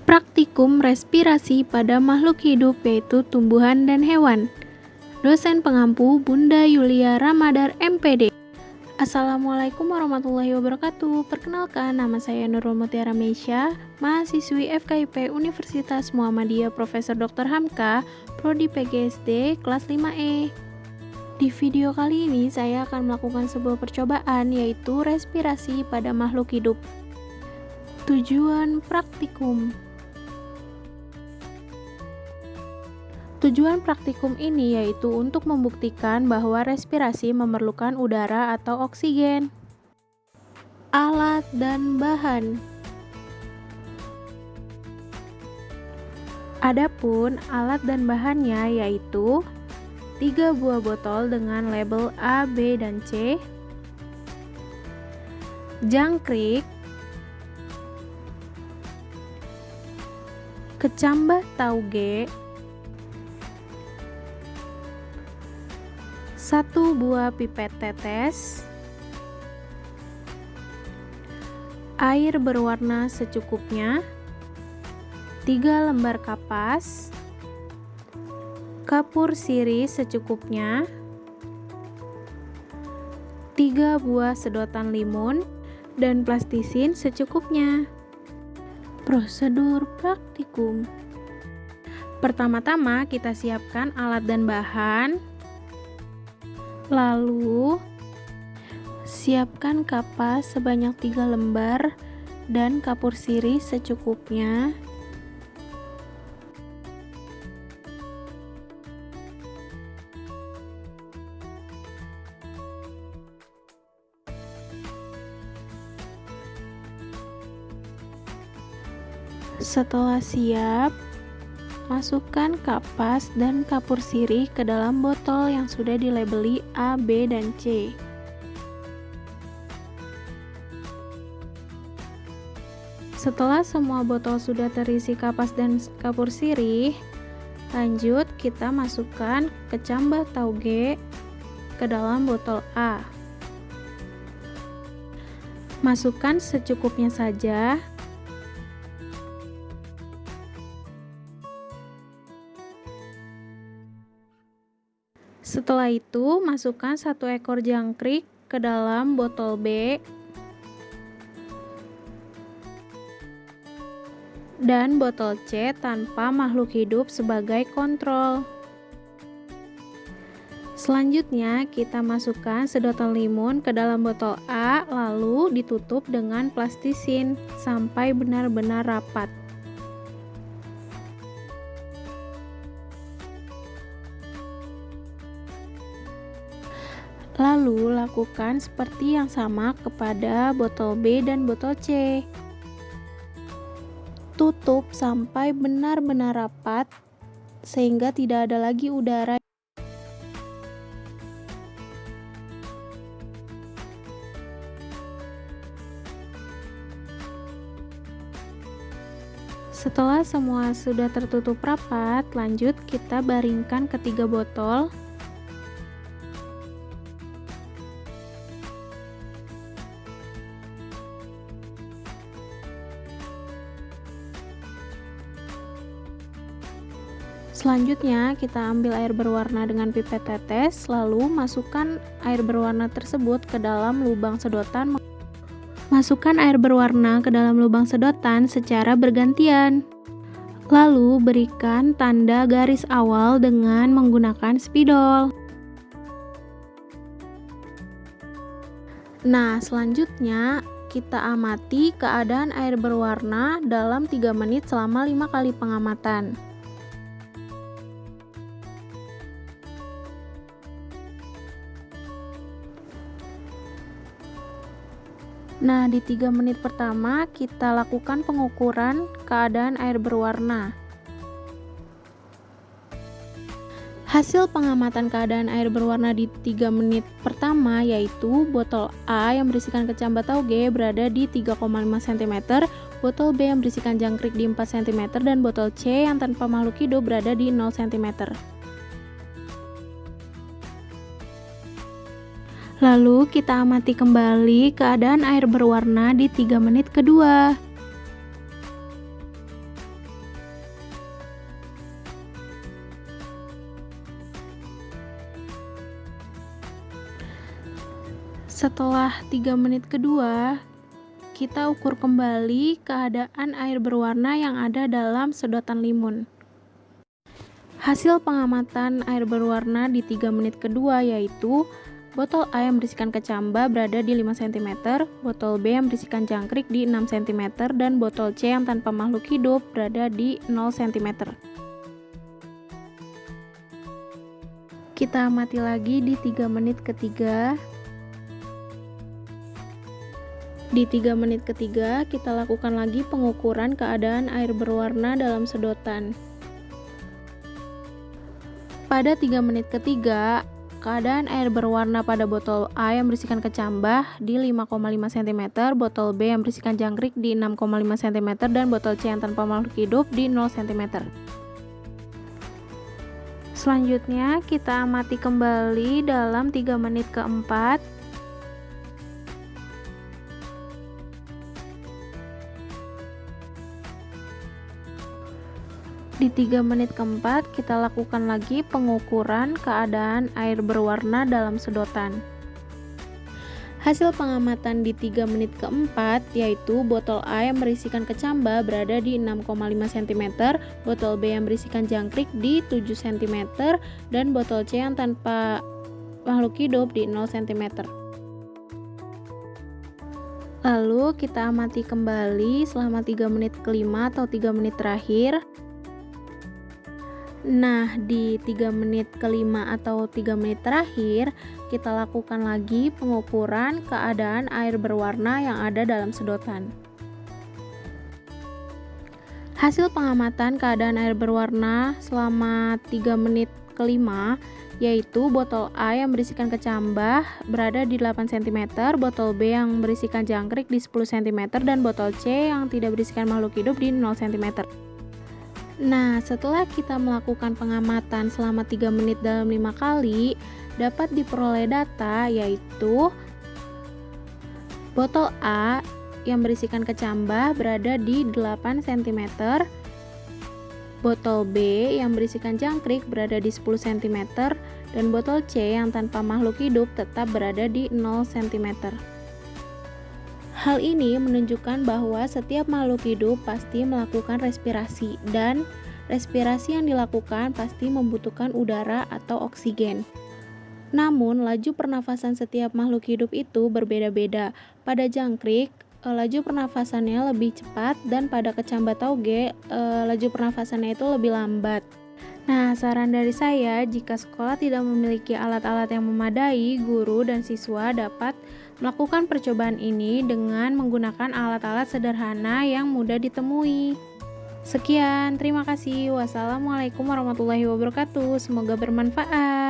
Praktikum respirasi pada makhluk hidup yaitu tumbuhan dan hewan. Dosen pengampu Bunda Yulia Ramadar MPD. Assalamualaikum warahmatullahi wabarakatuh. Perkenalkan, nama saya Nurul Mutiara Meisya, mahasiswi FKIP Universitas Muhammadiyah Profesor Dr. Hamka, Prodi PGSD kelas 5E. Di video kali ini saya akan melakukan sebuah percobaan yaitu respirasi pada makhluk hidup. Tujuan praktikum. Tujuan praktikum ini yaitu untuk membuktikan bahwa respirasi memerlukan udara atau oksigen. Alat dan bahan. Adapun alat dan bahannya yaitu 3 buah botol dengan label A, B, dan C, jangkrik, kecambah tauge, 1 buah pipet tetes, air berwarna secukupnya, 3 lembar kapas, kapur sirih secukupnya, 3 buah sedotan limun, dan plastisin secukupnya. Prosedur praktikum. Pertama-tama kita siapkan alat dan bahan. Lalu siapkan kapas sebanyak 3 lembar dan kapur sirih secukupnya. Setelah siap, masukkan kapas dan kapur sirih ke dalam botol yang sudah dilabeli A, B, dan C. Setelah semua botol sudah terisi kapas dan kapur sirih, lanjut kita masukkan kecambah tauge ke dalam botol A. Masukkan secukupnya saja. Setelah itu, masukkan 1 ekor jangkrik ke dalam botol B dan botol C tanpa makhluk hidup sebagai kontrol. Selanjutnya, kita masukkan sedotan limun ke dalam botol A, lalu ditutup dengan plastisin sampai benar-benar rapat. Lalu lakukan seperti yang sama kepada botol B dan botol C. Tutup sampai benar-benar rapat sehingga tidak ada lagi udara. Setelah semua sudah tertutup rapat, lanjut kita baringkan ketiga botol. Selanjutnya, kita ambil air berwarna dengan pipet tetes, lalu masukkan air berwarna tersebut ke dalam lubang sedotan. Masukkan air berwarna ke dalam lubang sedotan secara bergantian. Lalu, berikan tanda garis awal dengan menggunakan spidol. Nah, selanjutnya kita amati keadaan air berwarna dalam 3 menit selama 5 kali pengamatan. Nah, di 3 menit pertama kita lakukan pengukuran keadaan air berwarna. Hasil pengamatan keadaan air berwarna di 3 menit pertama yaitu botol A yang berisikan kecambah tauge berada di 3,5 cm, botol B yang berisikan jangkrik di 4 cm, dan botol C yang tanpa makhluk hidup berada di 0 cm. Lalu kita amati kembali keadaan air berwarna di 3 menit kedua. Setelah 3 menit kedua, kita ukur kembali keadaan air berwarna yang ada dalam sedotan limun. Hasil pengamatan air berwarna di 3 menit kedua yaitu botol A yang berisikan kecamba berada di 5 cm, botol B yang berisikan jangkrik di 6 cm, dan botol C yang tanpa makhluk hidup berada di 0 cm. Kita amati lagi di 3 menit ketiga. Di 3 menit ketiga, kita lakukan lagi pengukuran keadaan air berwarna dalam sedotan. Pada 3 menit ketiga, keadaan air berwarna pada botol A yang berisikan kecambah di 5,5 cm, botol B yang berisikan jangkrik di 6,5 cm, dan botol C yang tanpa makhluk hidup di 0 cm. Selanjutnya, kita amati kembali dalam 3 menit keempat. Di 3 menit keempat, kita lakukan lagi pengukuran keadaan air berwarna dalam sedotan. Hasil pengamatan di 3 menit keempat yaitu botol A yang berisikan kecambah berada di 6,5 cm, botol B yang berisikan jangkrik di 7 cm, dan botol C yang tanpa makhluk hidup di 0 cm. Lalu kita amati kembali selama 3 menit kelima atau 3 menit terakhir. Nah, di 3 menit kelima atau 3 menit terakhir, kita lakukan lagi pengukuran keadaan air berwarna yang ada dalam sedotan. Hasil pengamatan keadaan air berwarna selama 3 menit kelima yaitu botol A yang berisikan kecambah berada di 8 cm, botol B yang berisikan jangkrik di 10 cm, dan botol C yang tidak berisikan makhluk hidup di 0 cm. Nah, setelah kita melakukan pengamatan selama 3 menit dalam 5 kali, dapat diperoleh data yaitu botol A yang berisikan kecambah berada di 8 cm, botol B yang berisikan jangkrik berada di 10 cm, dan botol C yang tanpa makhluk hidup tetap berada di 0 cm. Hal ini menunjukkan bahwa setiap makhluk hidup pasti melakukan respirasi, dan respirasi yang dilakukan pasti membutuhkan udara atau oksigen. Namun, laju pernafasan setiap makhluk hidup itu berbeda-beda. Pada jangkrik, laju pernafasannya lebih cepat, dan pada kecambah tauge, laju pernafasannya itu lebih lambat. Nah, saran dari saya, jika sekolah tidak memiliki alat-alat yang memadai, guru dan siswa dapat melakukan percobaan ini dengan menggunakan alat-alat sederhana yang mudah ditemui. Sekian, terima kasih. Wassalamualaikum warahmatullahi wabarakatuh. Semoga bermanfaat.